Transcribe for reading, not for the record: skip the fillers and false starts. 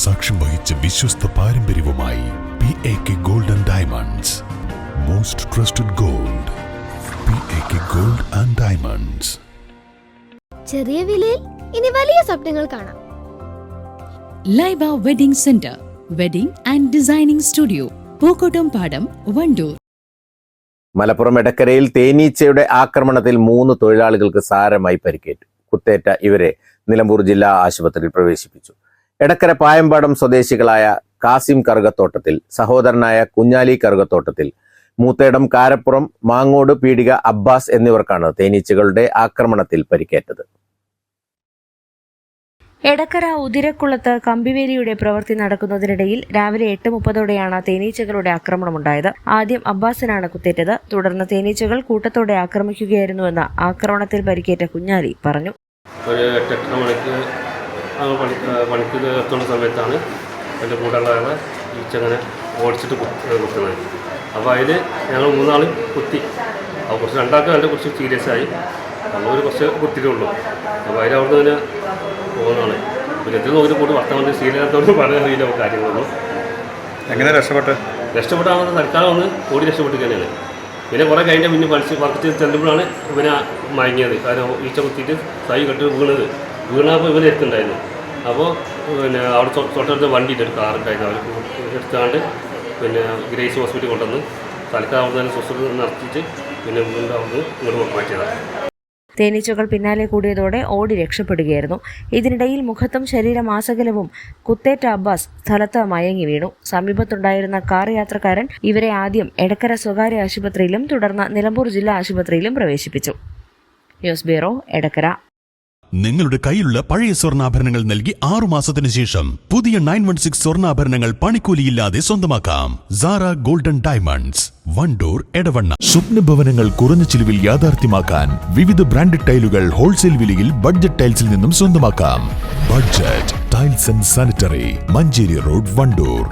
സാക്ഷ്യം വഹിച്ച വിശ്വസ്ത പാരമ്പര്യവുമായി PAK Gold and Diamonds. Most trusted gold. PAK Gold and Diamonds. ചെറിയ വിലയിൽ ഇനി വലിയ സ്വപ്നങ്ങൾ കാണാം. Laiba wedding center, wedding and designing studio, Pookkottumpadam, Wandoor. Malappuram എടക്കരയിൽ തേനീച്ചയുടെ ആക്രമണത്തിൽ 3 തൊഴിലാളികൾക്ക് സാരമായി പരിക്കേറ്റു. കുത്തേറ്റ ഇവരെ നിലമ്പൂർ ജില്ലാ ആശുപത്രിയിൽ പ്രവേശിപ്പിച്ചു. എടക്കര പായമ്പാടം സ്വദേശികളായ കാസിം കറുകത്തോട്ടത്തിൽ, സഹോദരനായ കുഞ്ഞാലി കറുകത്തോട്ടത്തിൽ, മൂത്തേടം കാരപ്പുറം മാങ്ങോട് പീടിക അബ്ബാസ് എന്നിവർക്കാണ് തേനീച്ചകളുടെ ആക്രമണത്തിൽ പരിക്കേറ്റത്. എടക്കര ഉദിരക്കുളത്ത് കമ്പിവേലിയുടെ പ്രവൃത്തി നടക്കുന്നതിനിടയിൽ രാവിലെ 8:30ഓടെയാണ് തേനീച്ചകളുടെ ആക്രമണമുണ്ടായത്. ആദ്യം അബ്ബാസിനാണ് കുത്തേറ്റത്. തുടർന്ന് തേനീച്ചകൾ കൂട്ടത്തോടെ ആക്രമിക്കുകയായിരുന്നുവെന്ന് ആക്രമണത്തിൽ പരിക്കേറ്റ കുഞ്ഞാലി പറഞ്ഞു. ഒരു 8:30 മണിക്ക് പണിക്ക് എത്തുന്ന സമയത്താണ് എൻ്റെ കൂടെയുള്ള ഈച്ചങ്ങനെ ഓടിച്ചിട്ട് കുത്തുന്നത്. അപ്പോൾ അതിൽ ഞങ്ങൾ 3 ആൾ കുത്തി. അപ്പോൾ കുറച്ച് രണ്ടാൾക്ക് അതിൻ്റെ കുറച്ച് സീരിയസ് ആയി. നമ്മളൊരു കുറച്ച് കുത്തിയിട്ടുള്ളൂ. അപ്പോൾ അതിലവിടുന്ന് തന്നെ പോകുന്നതാണ്. പിന്നെ എത്ര നോക്കി കൂടി വർത്തമാനം സീരിയലാത്തോണ്ട് പറയാറില്ല കാര്യങ്ങളൊന്നും. എങ്ങനെ രക്ഷപ്പെട്ടാൽ തൽക്കാലം ഒന്ന് ഓടി രക്ഷപ്പെട്ട് തന്നെയാണ്. പിന്നെ കുറേ കഴിഞ്ഞാൽ പിന്നെ പറിച്ച് ചെല്ലുമ്പോഴാണ് ഇവനെ മയങ്ങിയത്. കാരണം ഈച്ച കുത്തിയിട്ട് കൈ കെട്ടി വീണപ്പോൾ ഇവനെ എത്തുണ്ടായിരുന്നു. അപ്പോൾ പിന്നെ അവിടെ തൊട്ടടുത്ത് വണ്ടിയിട്ട് ഒരു കാറുണ്ടായിരുന്നു. അവർ എടുത്താണ്ട് പിന്നെ ഗ്രേസ് ഹോസ്പിറ്റലിൽ കൊണ്ടുവന്ന് തൽക്കാലം അവിടെ തന്നെ ശുശ്രൂഷ നടത്തിയിട്ട് പിന്നെ വീണ്ടും അവിടെ ഇങ്ങോട്ട് മാറ്റിയതാണ്. തേനീച്ചകൾ പിന്നാലെ കൂടിയതോടെ ഓടി രക്ഷപ്പെടുകയായിരുന്നു. ഇതിനിടയിൽ മുഖത്തും ശരീരമാസകലവും കുത്തേറ്റ അബ്ബാസ് സ്ഥലത്ത് മയങ്ങി വീണു. സമീപത്തുണ്ടായിരുന്ന കാർ യാത്രക്കാരൻ ഇവരെ ആദ്യം എടക്കര സ്വകാര്യ ആശുപത്രിയിലും തുടർന്ന് നിലമ്പൂർ ജില്ലാ ആശുപത്രിയിലും പ്രവേശിപ്പിച്ചു. News bureau, Edakkara. നിങ്ങളുടെ കയ്യിലുള്ള പഴയ സ്വർണ്ണാഭരണങ്ങൾ നൽകി 6 മാസത്തിന് ശേഷം പുതിയ 916 സ്വർണ്ണാഭരണങ്ങൾ പണിക്കൂലിയില്ലാതെ സ്വന്തമാക്കാം. Sara golden diamonds, Wandoor, Edavanna. സ്വപ്നഭവനങ്ങൾ കുറഞ്ഞ ചിലവിൽ യാഥാർത്ഥ്യമാക്കാൻ വിവിധ ബ്രാൻഡഡ് ടൈലുകൾ ഹോൾസെയിൽ വിലയിൽ ബഡ്ജറ്റ് ടൈൽസിൽ നിന്നും സ്വന്തമാക്കാം. Budget tiles and sanitary, Manjeri road, Wandoor.